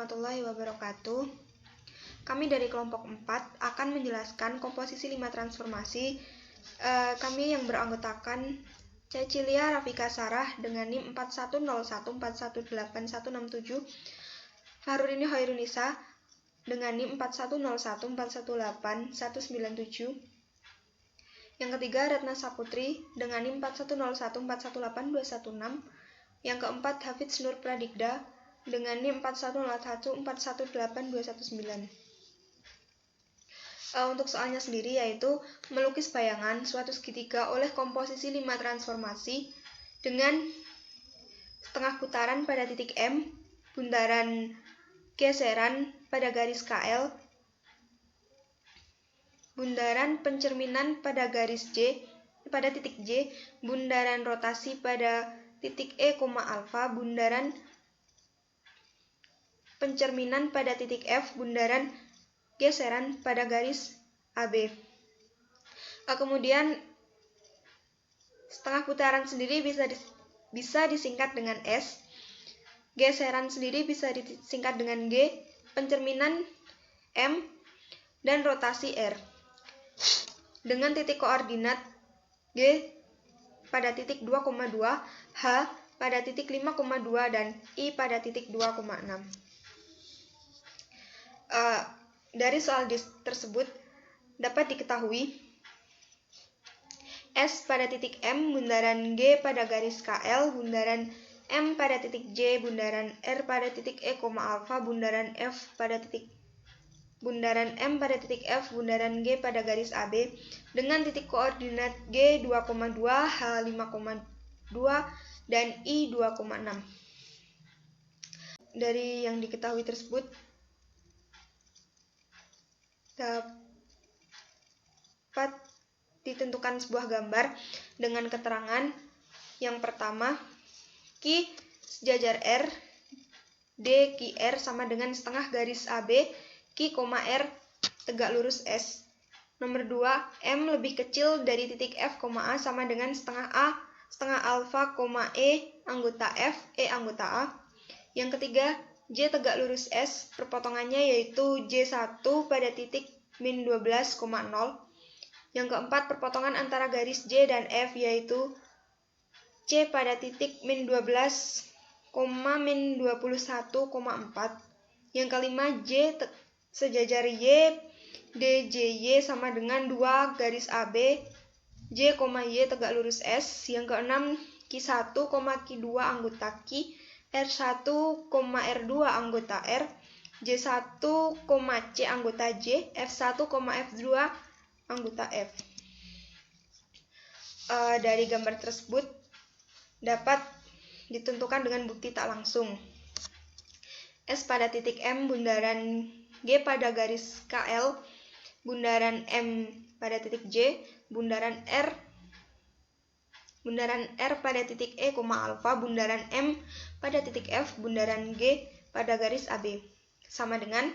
warahmatullahi wabarakatuh. Kami dari kelompok 4 akan menjelaskan komposisi 5 transformasi. Kami yang beranggotakan Cecilia Rafika Sarah dengan NIM 4101418167, Fahrudini Hoirunisa dengan NIM 4101418197. Yang ketiga, Ratna Saputri dengan NIM 4101418216. Yang keempat, Hafidz Nur Pradikda dengan NIM 4101418219. Untuk soalnya sendiri yaitu melukis bayangan suatu segitiga oleh komposisi 5 transformasi dengan setengah putaran pada titik M, bundaran geseran pada garis KL, bundaran pencerminan pada garis J pada titik J, bundaran rotasi pada titik E, alfa, bundaran pencerminan pada titik F, bundaran geseran pada garis AB. Kemudian setengah putaran sendiri bisa disingkat dengan S, geseran sendiri bisa disingkat dengan G, pencerminan M, dan rotasi R. Dengan titik koordinat G pada titik 2,2, H pada titik 5,2, dan I pada titik 2,6. Dari soal tersebut dapat diketahui S pada titik M, bundaran G pada garis KL, bundaran M pada titik J, bundaran R pada titik E, alfa, bundaran M pada titik F, bundaran G pada garis AB dengan titik koordinat G 2,2, H 5,2, dan I 2,6. Dari yang diketahui tersebut dapat ditentukan sebuah gambar dengan keterangan yang pertama, Q sejajar R, D Q R sama dengan setengah garis AB, Q, R tegak lurus S. Nomor 2, M lebih kecil dari titik F, A sama dengan setengah A, setengah alfa, E anggota F, E anggota A. Yang ketiga, J tegak lurus S, perpotongannya yaitu J1 pada titik min 12,0. Yang keempat, perpotongan antara garis J dan F yaitu C pada titik min 12, min 21,4. Yang kelima, J sejajar Y, DJY sama dengan 2 garis AB, J, Y tegak lurus S. Yang keenam, Q1, Q2 anggota Q, R1, R2 anggota R, J1, C anggota J, F1, F2 anggota F. Dari gambar tersebut dapat ditentukan dengan bukti tak langsung. S pada titik M, bundaran G pada garis KL, bundaran M pada titik J, bundaran R pada titik E, alfa, bundaran M pada titik F, bundaran G pada garis AB sama dengan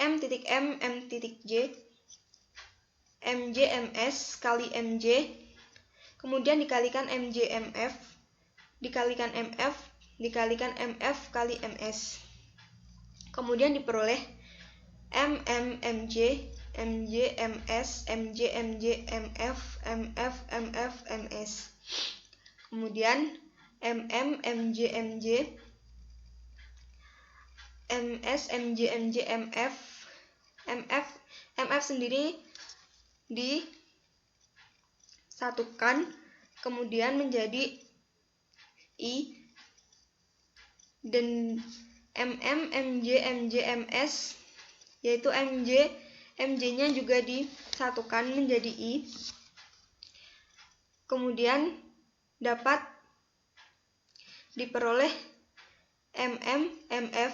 M titik M, M titik J, MJ MS kali MJ, kemudian dikalikan MJ MF, dikalikan MF, dikalikan MF kali MS. Kemudian diperoleh MJ, MJ MS, MJ MJ MF, MF MF MS. Kemudian MJ MJ, MS MJ MJ MF, MF sendiri disatukan kemudian menjadi I, dan MJ MJ MS yaitu MJ-nya juga disatukan menjadi I. Kemudian dapat diperoleh MF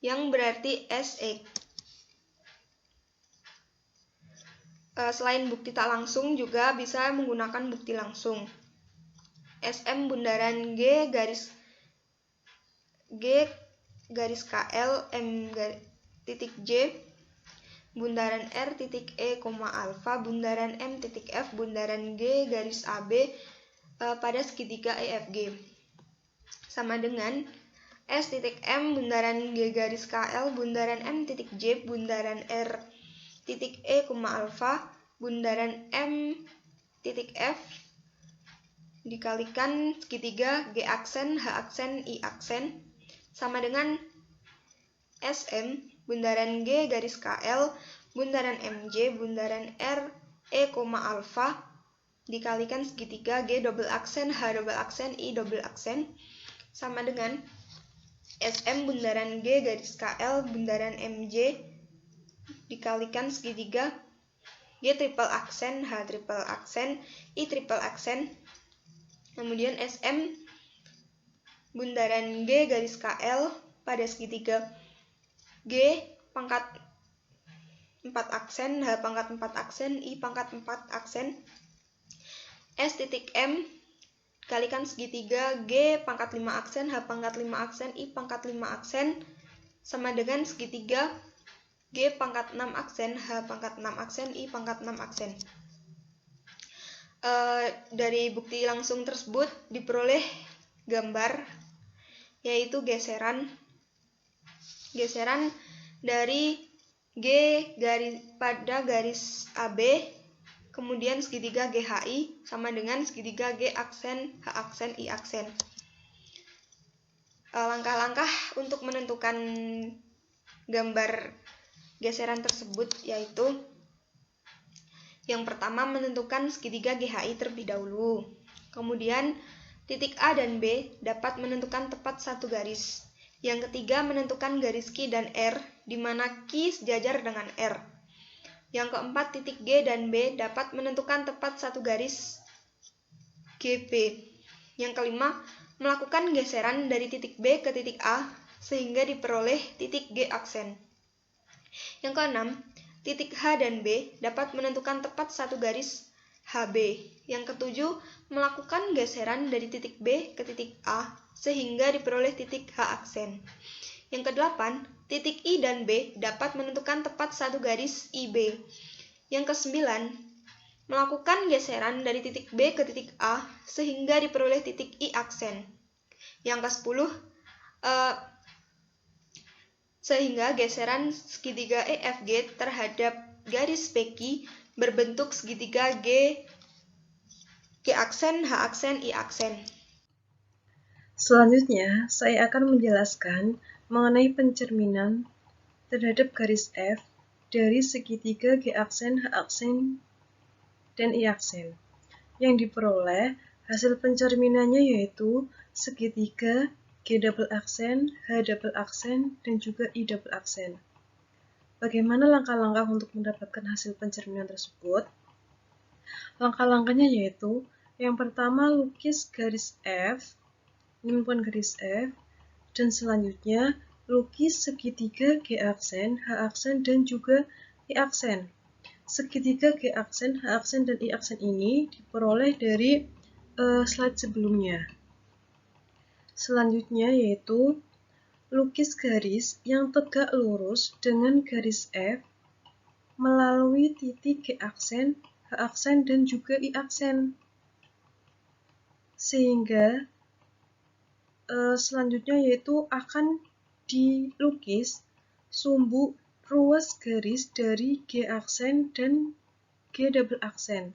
yang berarti SE. Selain bukti tak langsung juga bisa menggunakan bukti langsung. SM bundaran G garis KL, M titik J, bundaran R titik E, alfa, bundaran M titik F, bundaran G garis AB pada segitiga EFG sama dengan S titik M bundaran G garis KL bundaran M titik J bundaran R titik E, alfa bundaran M titik F dikalikan segitiga G aksen, H aksen, I aksen sama dengan SM bundaran G garis KL bundaran MJ bundaran R E, alfa dikalikan segitiga G double aksen, H double aksen, I double aksen sama dengan SM bundaran G garis KL bundaran MJ dikalikan segitiga G triple aksen, H triple aksen, I triple aksen. Kemudian SM bundaran G garis KL pada segitiga G pangkat 4 aksen, H pangkat 4 aksen, I pangkat 4 aksen. S titik M kalikan segitiga G pangkat 5 aksen, H pangkat 5 aksen, I pangkat 5 aksen sama dengan segitiga G pangkat 6 aksen, H pangkat 6 aksen, I pangkat 6 aksen. Dari bukti langsung tersebut diperoleh gambar yaitu geseran dari G pada garis AB kemudian segitiga GHI sama dengan segitiga G aksen, H aksen, I aksen. Langkah-langkah untuk menentukan gambar geseran tersebut yaitu yang pertama menentukan segitiga GHI terlebih dahulu. Kemudian titik A dan B dapat menentukan tepat satu garis. Yang ketiga menentukan garis Q dan R di mana Q sejajar dengan R. Yang keempat titik G dan B dapat menentukan tepat satu garis GP. Yang kelima melakukan geseran dari titik B ke titik A sehingga diperoleh titik G aksen. Yang keenam titik H dan B dapat menentukan tepat satu garis HB. Yang ketujuh, melakukan geseran dari titik B ke titik A sehingga diperoleh titik H aksen. Yang kedelapan, titik I dan B dapat menentukan tepat satu garis IB. Yang kesembilan, melakukan geseran dari titik B ke titik A sehingga diperoleh titik I aksen. Yang kesepuluh, sehingga geseran segitiga EFG terhadap garis PQ berbentuk segitiga G aksen, H aksen, I aksen. Selanjutnya, saya akan menjelaskan mengenai pencerminan terhadap garis F dari segitiga G aksen, H aksen, dan I aksen. Yang diperoleh hasil pencerminannya yaitu segitiga G double aksen, H double aksen, dan juga I double aksen. Bagaimana langkah-langkah untuk mendapatkan hasil pencerminan tersebut? Langkah-langkahnya yaitu yang pertama lukis garis F, menemukan garis F, dan selanjutnya lukis segitiga G aksen, H aksen, dan juga I aksen. Segitiga G aksen, H aksen, dan I aksen ini diperoleh dari slide sebelumnya. Selanjutnya yaitu lukis garis yang tegak lurus dengan garis F melalui titik G aksen, H aksen, dan juga I aksen. Sehingga selanjutnya yaitu akan dilukis sumbu ruas garis dari G aksen dan G double aksen.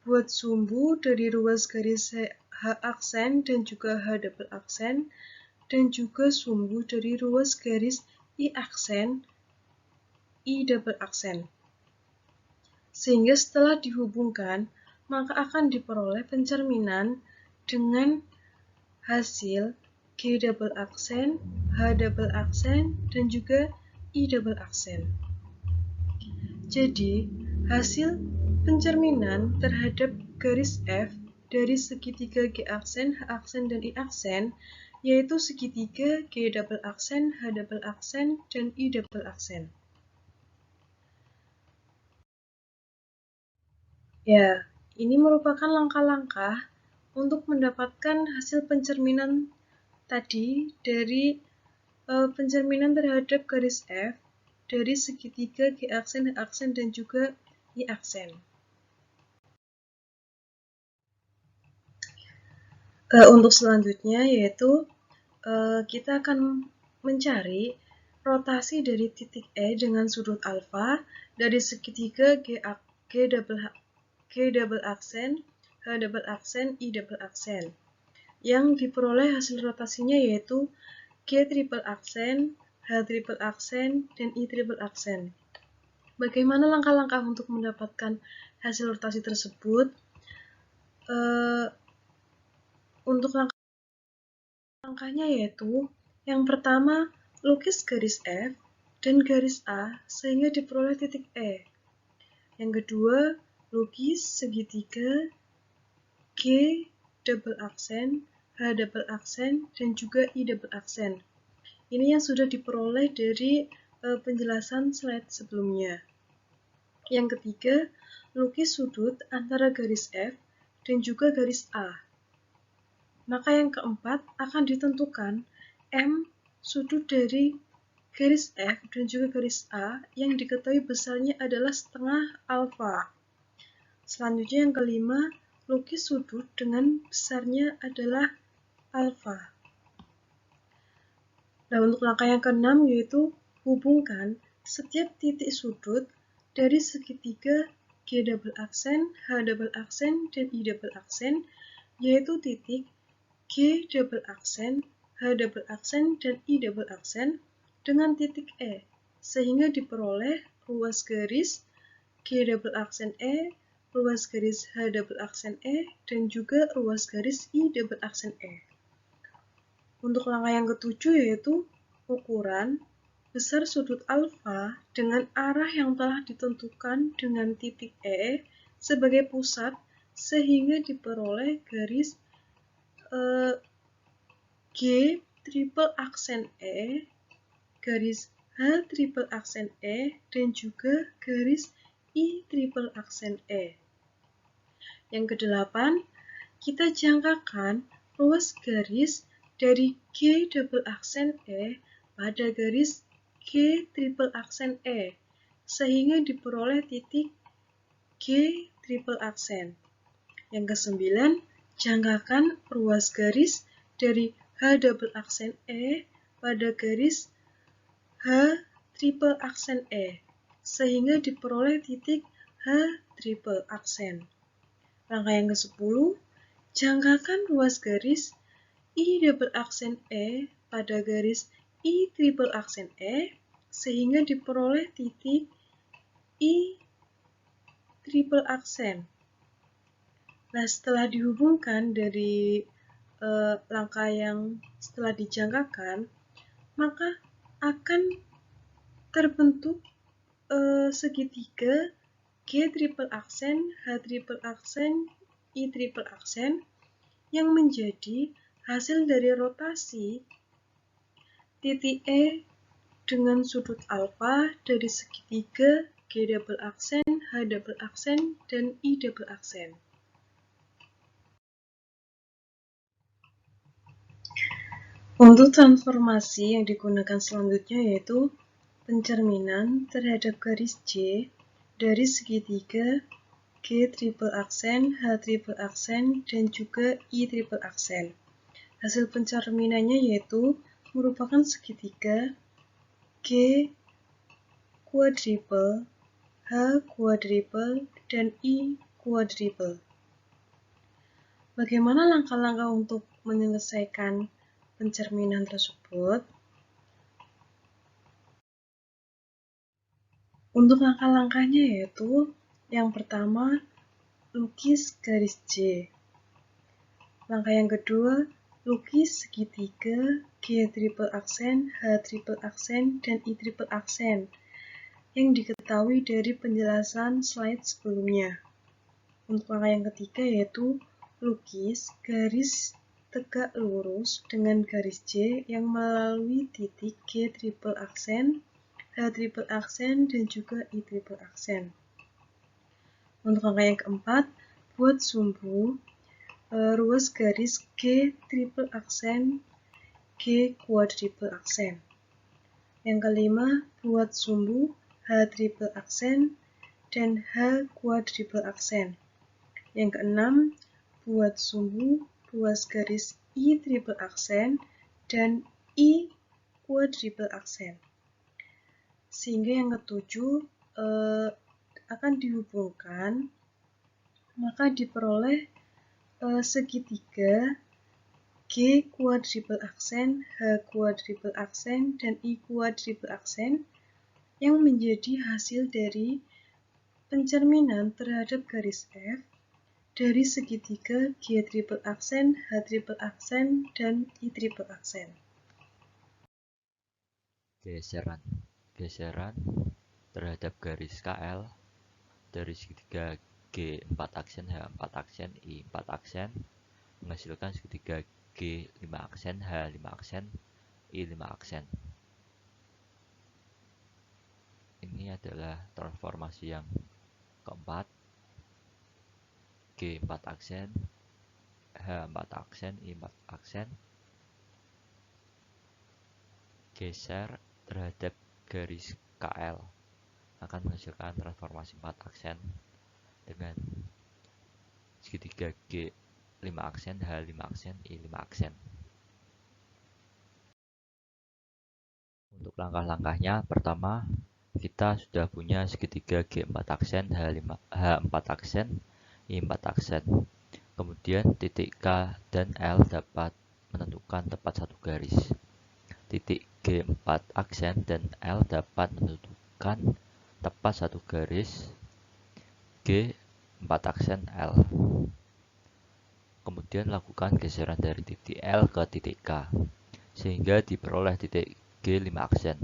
Buat sumbu dari ruas garis H aksen dan juga H double aksen, dan juga sumbu dari ruas garis I aksen, I double aksen. Sehingga setelah dihubungkan, maka akan diperoleh pencerminan dengan hasil G double aksen, H double aksen, dan juga I double aksen. Jadi, hasil pencerminan terhadap garis F dari segitiga G aksen, H aksen, dan I aksen yaitu segitiga G double aksen, H double aksen, dan I double aksen. Ya, ini merupakan langkah-langkah untuk mendapatkan hasil pencerminan tadi dari pencerminan terhadap garis F dari segitiga G aksen, H aksen, dan juga I aksen. Untuk selanjutnya yaitu kita akan mencari rotasi dari titik E dengan sudut alfa dari segitiga G double aksen, H double aksen, I double aksen. Yang diperoleh hasil rotasinya yaitu G triple aksen, H triple aksen, dan I triple aksen. Bagaimana langkah-langkah untuk mendapatkan hasil rotasi tersebut? Untuk langkahnya yaitu yang pertama, lukis garis F dan garis A sehingga diperoleh titik E. Yang kedua, lukis segitiga G double aksen, H double aksen, dan juga I double aksen. Ini yang sudah diperoleh dari penjelasan slide sebelumnya. Yang ketiga, lukis sudut antara garis F dan juga garis A. Maka yang keempat akan ditentukan M sudut dari garis F dan juga garis A yang diketahui besarnya adalah setengah alfa. Selanjutnya yang kelima, lukis sudut dengan besarnya adalah alfa. Nah, untuk langkah yang keenam yaitu hubungkan setiap titik sudut dari segitiga G double aksen, H double aksen, dan I double aksen, yaitu titik G double aksen, H double aksen, dan I double aksen dengan titik E, sehingga diperoleh ruas garis G double aksen E, ruas garis H double aksen E, dan juga ruas garis I double aksen E. Untuk langkah yang ketujuh yaitu ukuran besar sudut alfa dengan arah yang telah ditentukan dengan titik E sebagai pusat sehingga diperoleh garis G triple aksen E, garis H triple aksen E, dan juga garis I triple aksen E. Yang kedelapan, kita jangkakan ruas garis dari G double aksen E pada garis G triple aksen E, sehingga diperoleh titik G triple aksen. Yang kesembilan, jangkakan ruas garis dari H double aksen E pada garis H triple aksen E, sehingga diperoleh titik H triple aksen. Langkah yang ke-10, jangkakan ruas garis I double aksen E pada garis I triple aksen E, sehingga diperoleh titik I triple aksen. Nah, setelah dihubungkan dari langkah yang setelah dijangkakan, maka akan terbentuk segitiga G triple aksen, H triple aksen, I triple aksen yang menjadi hasil dari rotasi titik E dengan sudut alfa dari segitiga G double aksen, H double aksen, dan I double aksen. Untuk transformasi yang digunakan selanjutnya yaitu pencerminan terhadap garis J dari segitiga G triple aksen, H triple aksen, dan juga I triple aksen. Hasil pencerminannya yaitu merupakan segitiga G quadruple, H quadruple, dan I quadruple. Bagaimana langkah-langkah untuk menyelesaikan pencerminan tersebut? Untuk langkah-langkahnya yaitu yang pertama, lukis garis J. Langkah yang kedua, lukis segitiga G triple aksen, H triple aksen, dan I triple aksen yang diketahui dari penjelasan slide sebelumnya. Untuk langkah yang ketiga yaitu lukis garis tegak lurus dengan garis J yang melalui titik G triple aksen, H triple aksen, dan juga I triple aksen. Untuk langkah yang keempat, buat sumbu ruas garis G triple aksen, G quadruple aksen. Yang kelima, buat sumbu H triple aksen dan H quadruple aksen. Yang keenam, buat sumbu ruas garis I triple aksen dan I quadruple aksen. Sehingga yang ketujuh akan dihubungkan, maka diperoleh segitiga G quadruple aksen, H quadruple aksen, dan I quadruple aksen yang menjadi hasil dari pencerminan terhadap garis F dari segitiga G triple aksen, H triple aksen, dan I triple aksen. Geseran terhadap garis KL dari segitiga G 4 aksen, H 4 aksen, I 4 aksen menghasilkan segitiga G 5 aksen, H 5 aksen, I 5 aksen. Ini adalah transformasi yang keempat. G 4 aksen, H 4 aksen, I 4 aksen geser terhadap garis KL akan menghasilkan transformasi 4 aksen dengan segitiga G 5 aksen, H 5 aksen, I 5 aksen. Untuk langkah-langkahnya, pertama kita sudah punya segitiga G 4 aksen, H 4 aksen, I 4 aksen. Kemudian titik K dan L dapat menentukan tepat satu garis. Titik G 4 aksen dan L dapat menentukan tepat satu garis G 4 aksen L. Kemudian lakukan geseran dari titik L ke titik K, sehingga diperoleh titik G 5 aksen.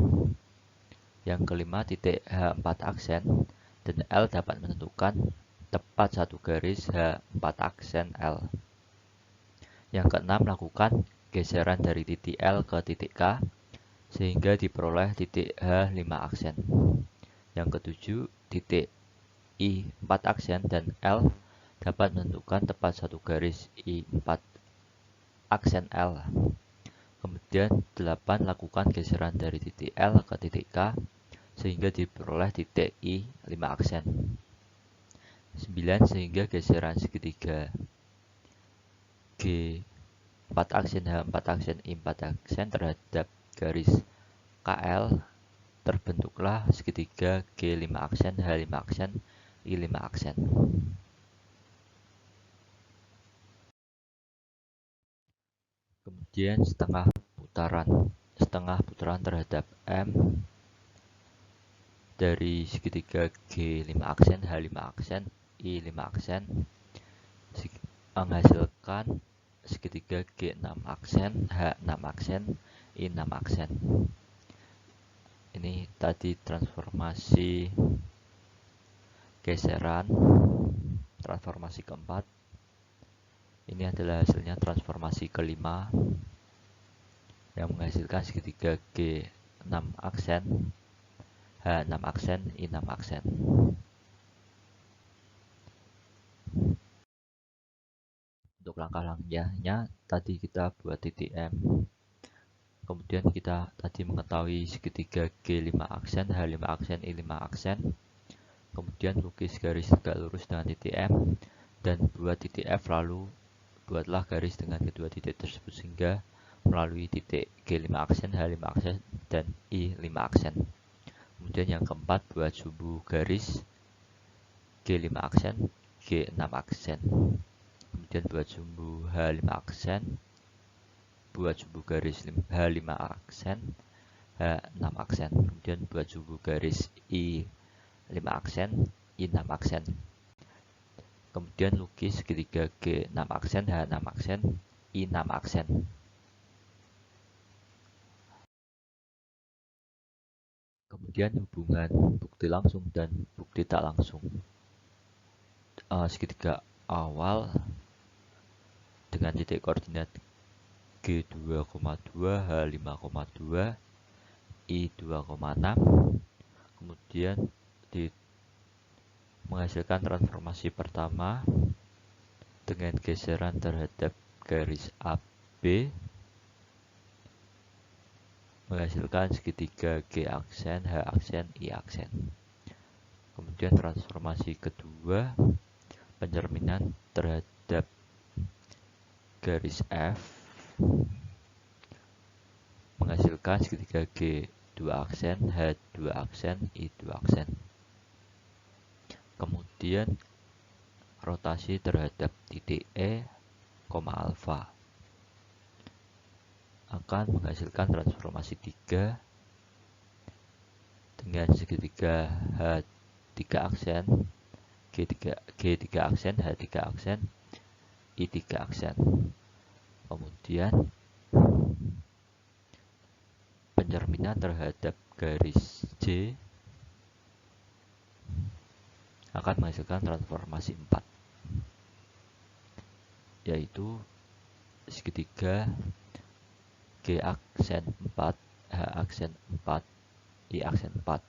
Yang kelima, titik H 4 aksen dan L dapat menentukan tepat satu garis H 4 aksen L. Yang keenam, lakukan geseran dari titik L ke titik K, sehingga diperoleh titik H 5 aksen. Yang ketujuh, titik I 4 aksen dan L dapat menentukan tepat satu garis I 4 aksen L. Kemudian 8, lakukan geseran dari titik L ke titik K sehingga diperoleh titik I 5 aksen. 9, sehingga geseran segitiga G 4 aksen, H 4 aksen, I 4 aksen terhadap garis KL, terbentuklah segitiga G 5 aksen, H 5 aksen, I 5 aksen. Kemudian setengah putaran terhadap M dari segitiga G 5 aksen, H 5 aksen, I 5 aksen menghasilkan segitiga G 6 aksen, H 6 aksen, I 6 aksen. Ini tadi transformasi geseran, transformasi keempat. Ini adalah hasilnya transformasi kelima yang menghasilkan segitiga G 6 aksen, H 6 aksen, I 6 aksen. Untuk langkah-langkahnya tadi kita buat titik M. Kemudian kita tadi mengetahui segitiga G 5 aksen, H 5 aksen, I 5 aksen. Kemudian lukis garis tegak lurus dengan titik M dan buat titik F, lalu buatlah garis dengan kedua titik tersebut sehingga melalui titik G 5 aksen, H 5 aksen, dan I 5 aksen. Kemudian yang keempat, buat sumbu garis G 5 aksen, G 6 aksen. Kemudian buat sumbu H 5 aksen, buat sumbu garis H 5 aksen, H 6 aksen. Kemudian buat sumbu garis I 5 aksen, I 6 aksen. Kemudian lukis segitiga G 6 aksen, H 6 aksen, I 6 aksen. Kemudian hubungan bukti langsung dan bukti tak langsung. Segitiga awal dengan titik koordinat G 2,2, H 5,2, I 2,6. Kemudian menghasilkan transformasi pertama dengan geseran terhadap garis AB menghasilkan segitiga G aksen, H aksen, I aksen. Kemudian transformasi kedua, pencerminan terhadap garis F menghasilkan segitiga G 2 aksen, H 2 aksen, I 2 aksen. Kemudian rotasi terhadap titik E, alfa akan menghasilkan transformasi 3 dengan segitiga H 3 aksen, G 3 aksen, H 3 aksen, I 3 aksen. Kemudian pencerminan terhadap garis J akan menghasilkan transformasi 4, yaitu segitiga G aksen 4, H aksen 4, I aksen 4.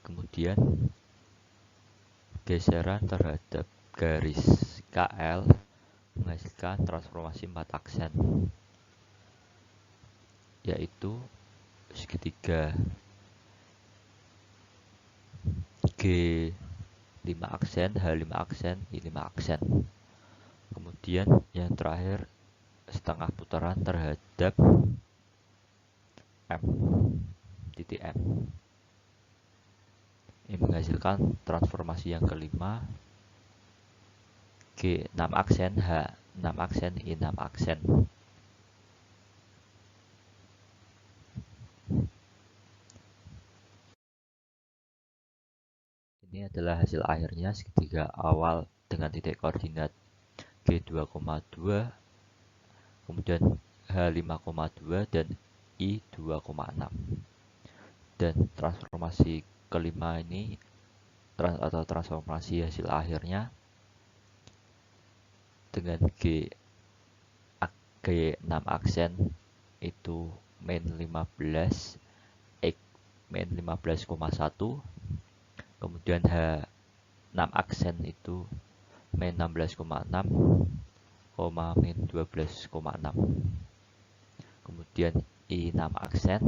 Kemudian geseran terhadap garis KL menghasilkan transformasi 4 aksen, yaitu segitiga G 5 aksen, H 5 aksen, I 5 aksen. Kemudian yang terakhir setengah putaran terhadap M, titik M. Ini menghasilkan transformasi yang kelima, G 6 aksen, H 6 aksen, I 6 aksen. Ini adalah hasil akhirnya segitiga awal dengan titik koordinat G 2,2, kemudian H 5,2 dan I 2,6. Dan transformasi kelima ini atau transformasi hasil akhirnya dengan G 6 aksen itu min 15, X min 15,1, kemudian H 6 aksen itu min 16,6, min 12,6, kemudian I 6 aksen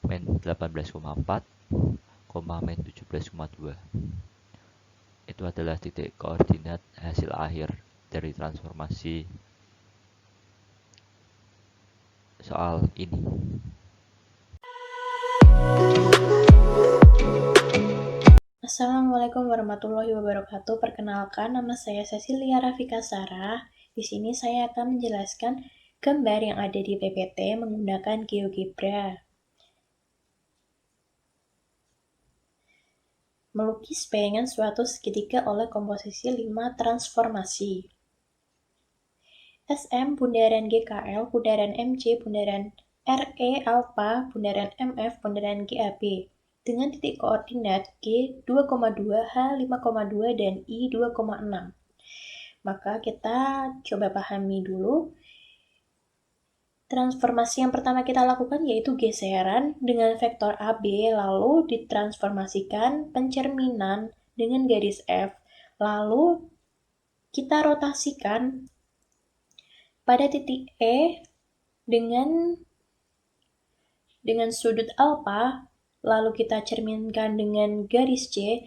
min 18,4, min 17,2. Itu adalah titik koordinat hasil akhir dari transformasi soal ini. Assalamualaikum warahmatullahi wabarakatuh. Perkenalkan, nama saya Cecilia Rafika Sarah. Di sini saya akan menjelaskan gambar yang ada di PPT menggunakan GeoGebra. Melukis bayangan suatu segitiga oleh komposisi 5 transformasi. SM, bundaran GKL, bundaran MC, bundaran RE alfa, bundaran MF, bundaran GAB. Dengan titik koordinat G 2,2, H 5,2, dan I 2,6. Maka kita coba pahami dulu. Transformasi yang pertama kita lakukan yaitu geseran dengan vektor AB, lalu ditransformasikan pencerminan dengan garis F, lalu kita rotasikan pada titik E dengan sudut alfa, lalu kita cerminkan dengan garis J,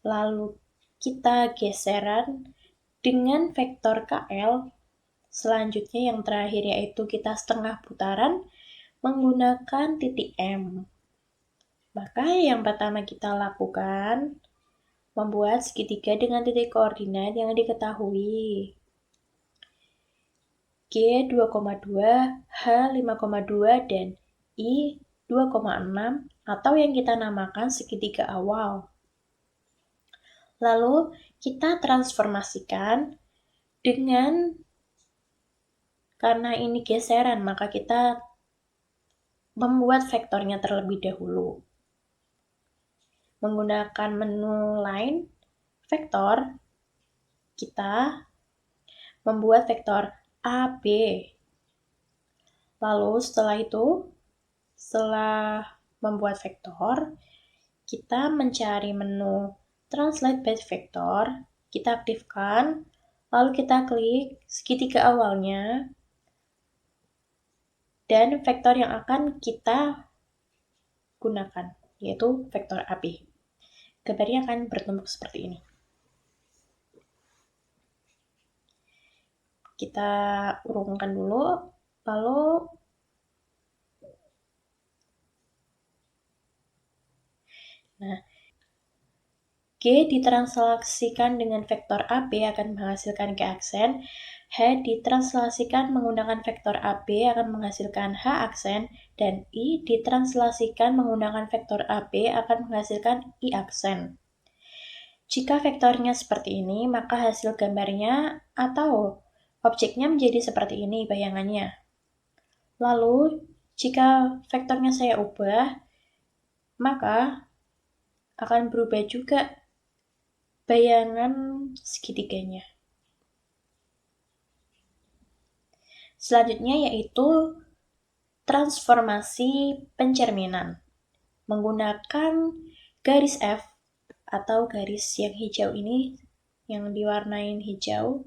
lalu kita geseran dengan vektor KL. Selanjutnya yang terakhir yaitu kita setengah putaran menggunakan titik M. Maka yang pertama kita lakukan membuat segitiga dengan titik koordinat yang diketahui. G 2,2, H 5,2, dan I 2,6 atau yang kita namakan segitiga awal. Lalu kita transformasikan dengan, karena ini geseran, maka kita membuat vektornya terlebih dahulu. Menggunakan menu line vektor, kita membuat vektor AB. Lalu setelah membuat vektor, kita mencari menu Translate by Vector, kita aktifkan, lalu kita klik segitiga awalnya, dan vektor yang akan kita gunakan, yaitu vektor AB. gambarnya akan bertumpuk seperti ini. Kita urungkan dulu, lalu G ditranslasikan dengan vektor AB akan menghasilkan G aksen, H ditranslasikan menggunakan vektor AB akan menghasilkan H aksen, dan I ditranslasikan menggunakan vektor AB akan menghasilkan I aksen. Jika vektornya seperti ini, maka hasil gambarnya atau objeknya menjadi seperti ini bayangannya. Lalu, jika vektornya saya ubah, maka akan berubah juga bayangan segitiganya. Selanjutnya yaitu transformasi pencerminan. Menggunakan garis F atau garis yang hijau ini, yang diwarnain hijau.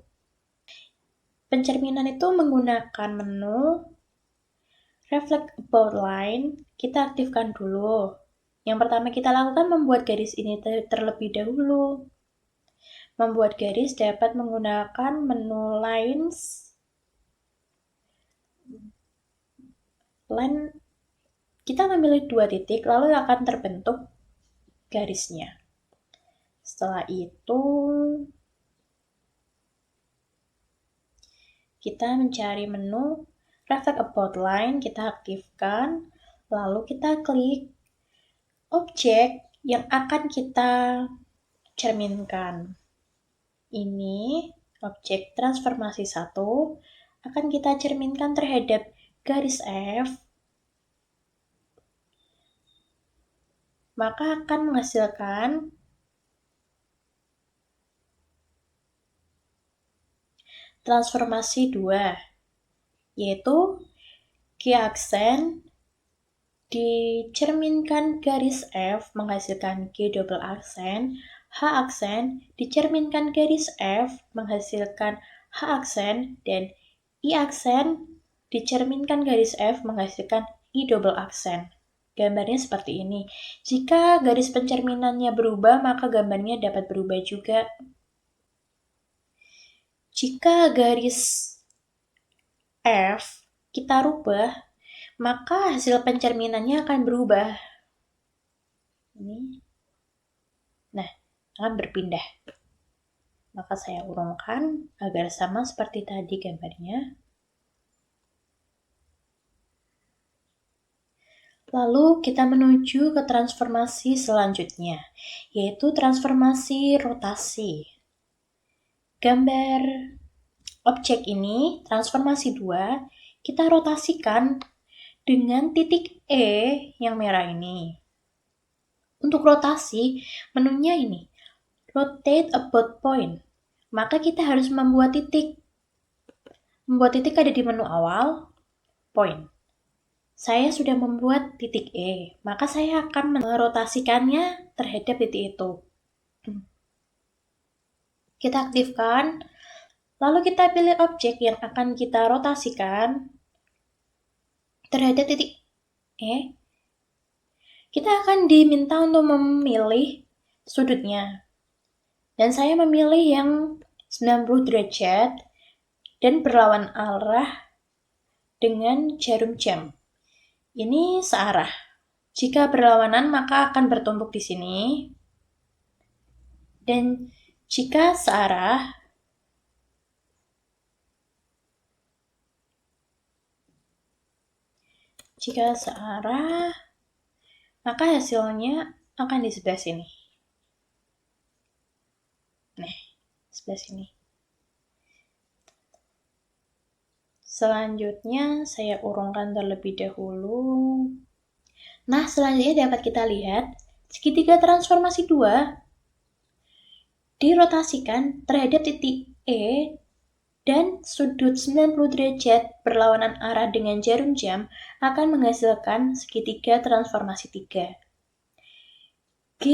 Pencerminan itu menggunakan menu Reflect About Line. Kita aktifkan dulu. Yang pertama kita lakukan membuat garis ini terlebih dahulu. Membuat garis dapat menggunakan menu Lines. Line, kita memilih 2 titik, lalu akan terbentuk garisnya. Setelah itu, kita mencari menu Reflect About Line, kita aktifkan, lalu kita klik objek yang akan kita cerminkan. Ini objek transformasi 1 akan kita cerminkan terhadap garis F, maka akan menghasilkan transformasi 2, yaitu G aksen dicerminkan garis F menghasilkan G double aksen, H aksen dicerminkan garis F menghasilkan H aksen, dan I aksen dicerminkan garis F menghasilkan I double aksen. Gambarnya seperti ini. Jika garis pencerminannya berubah, maka gambarnya dapat berubah juga. Jika garis F kita rubah, maka hasil pencerminannya akan berubah. Ini. Nah, akan berpindah. Maka saya urungkan agar sama seperti tadi gambarnya. Lalu kita menuju ke transformasi selanjutnya, yaitu transformasi rotasi. Gambar objek ini, transformasi 2, kita rotasikan dengan titik E yang merah ini. Untuk rotasi, menunya ini, rotate about point. Maka kita harus membuat titik. Membuat titik ada di menu awal, point. Saya sudah membuat titik E, maka saya akan merotasikannya terhadap titik itu. Kita aktifkan, lalu kita pilih objek yang akan kita rotasikan terhadap titik E. Kita akan diminta untuk memilih sudutnya. Dan saya memilih yang 90 derajat dan berlawan arah dengan jarum jam. Ini searah. Jika berlawanan, maka akan bertumpuk di sini. Dan jika searah, maka hasilnya akan di sebelah sini. Nah, sebelah sini. Selanjutnya, saya urungkan terlebih dahulu. Nah, selanjutnya dapat kita lihat, segitiga transformasi 2 dirotasikan terhadap titik E dan sudut 90 derajat berlawanan arah dengan jarum jam akan menghasilkan segitiga transformasi 3. G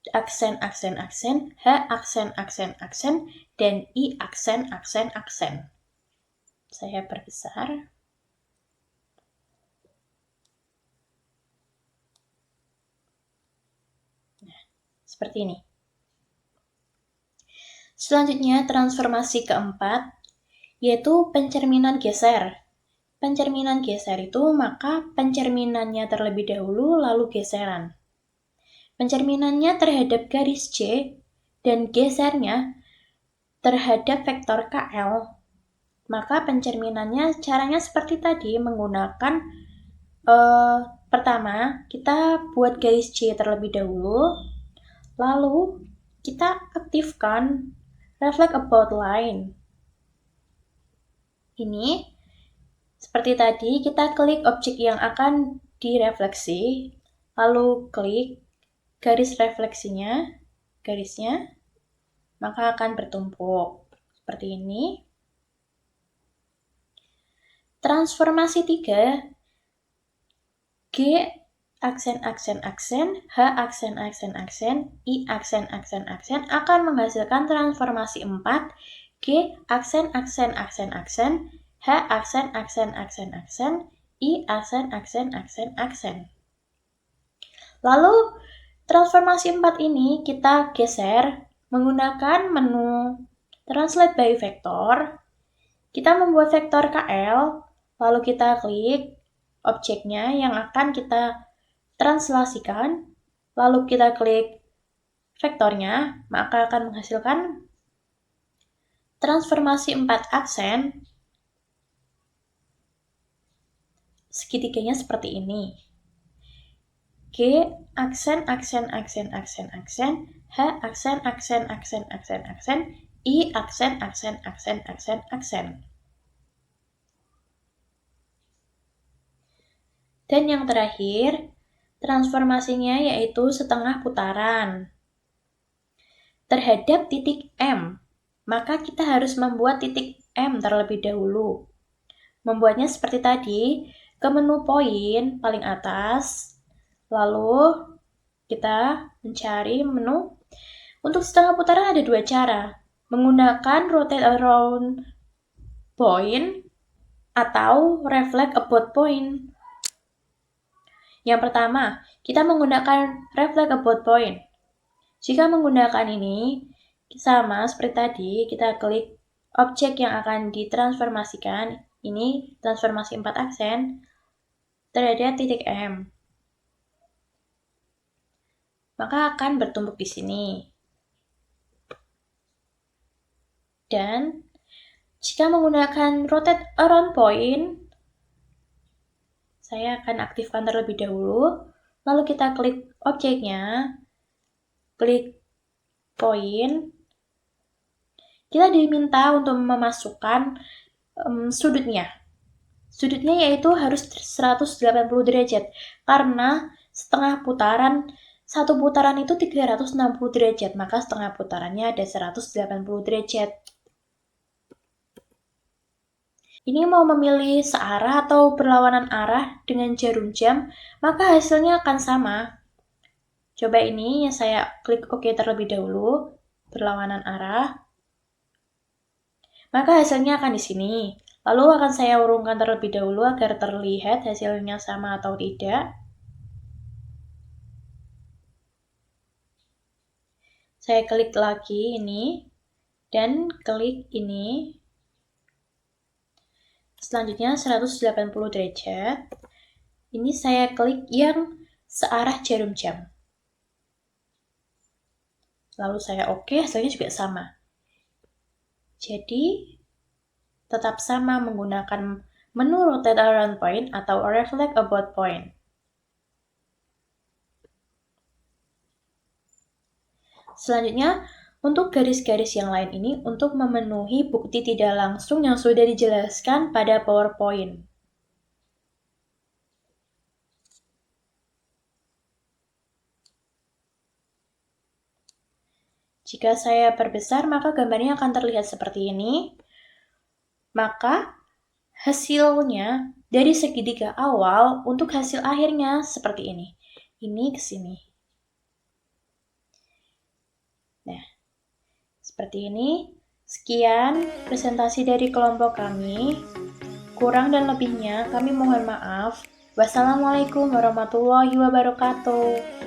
aksen aksen aksen, H aksen aksen aksen, dan I aksen aksen aksen. Saya perbesar. Nah, Seperti ini. Selanjutnya, transformasi keempat, yaitu pencerminan geser. Pencerminan geser itu maka pencerminannya terlebih dahulu, lalu geseran. Pencerminannya terhadap garis C dan gesernya terhadap vektor KL. Maka pencerminannya caranya seperti tadi, menggunakan pertama kita buat garis C terlebih dahulu, lalu kita aktifkan reflect about line. Ini seperti tadi, kita klik objek yang akan direfleksi, lalu klik garis refleksinya, garisnya, maka akan bertumpuk seperti ini. Transformasi 3, G aksen, H aksen, I aksen, akan menghasilkan transformasi 4, G aksen, H aksen, I aksen. Lalu transformasi 4 ini kita geser menggunakan menu Translate by Vector. Kita membuat vektor KL, lalu kita klik objeknya yang akan kita translasikan, lalu kita klik vektornya, maka akan menghasilkan transformasi 4 aksen. Segitiganya seperti ini. G aksen, H aksen, I aksen. Dan yang terakhir, transformasinya yaitu setengah putaran terhadap titik M. Maka kita harus membuat titik M terlebih dahulu. Membuatnya seperti tadi, ke menu poin paling atas, lalu kita mencari menu. Untuk setengah putaran ada dua cara, menggunakan rotate around point atau reflect about point. Yang pertama, kita menggunakan reflect about point. Jika menggunakan ini, sama seperti tadi, kita klik objek yang akan ditransformasikan, ini transformasi 4 aksen, terhadap titik M. Maka akan bertumpuk di sini. Dan jika menggunakan rotate around point, saya akan aktifkan terlebih dahulu, lalu kita klik objeknya, klik poin. Kita diminta untuk memasukkan sudutnya. Sudutnya yaitu harus 180 derajat, karena setengah putaran, satu putaran itu 360 derajat, maka setengah putarannya ada 180 derajat. Ini mau memilih searah atau berlawanan arah dengan jarum jam, maka hasilnya akan sama. Coba ini, saya klik OK terlebih dahulu, berlawanan arah. Maka hasilnya akan di sini. Lalu akan saya urungkan terlebih dahulu agar terlihat hasilnya sama atau tidak. Saya klik lagi ini, dan klik ini. Selanjutnya 180 derajat. Ini saya klik yang searah jarum jam. Lalu saya OK, hasilnya juga sama. Jadi, tetap sama menggunakan menu rotate around point atau reflect about point. Selanjutnya, untuk garis-garis yang lain ini untuk memenuhi bukti tidak langsung yang sudah dijelaskan pada PowerPoint. Jika saya perbesar, maka gambarnya akan terlihat seperti ini. Maka hasilnya dari segitiga awal untuk hasil akhirnya seperti ini. Ini ke sini. Nah, seperti ini. Sekian presentasi dari kelompok kami. Kurang dan lebihnya kami mohon maaf. Wassalamualaikum warahmatullahi wabarakatuh.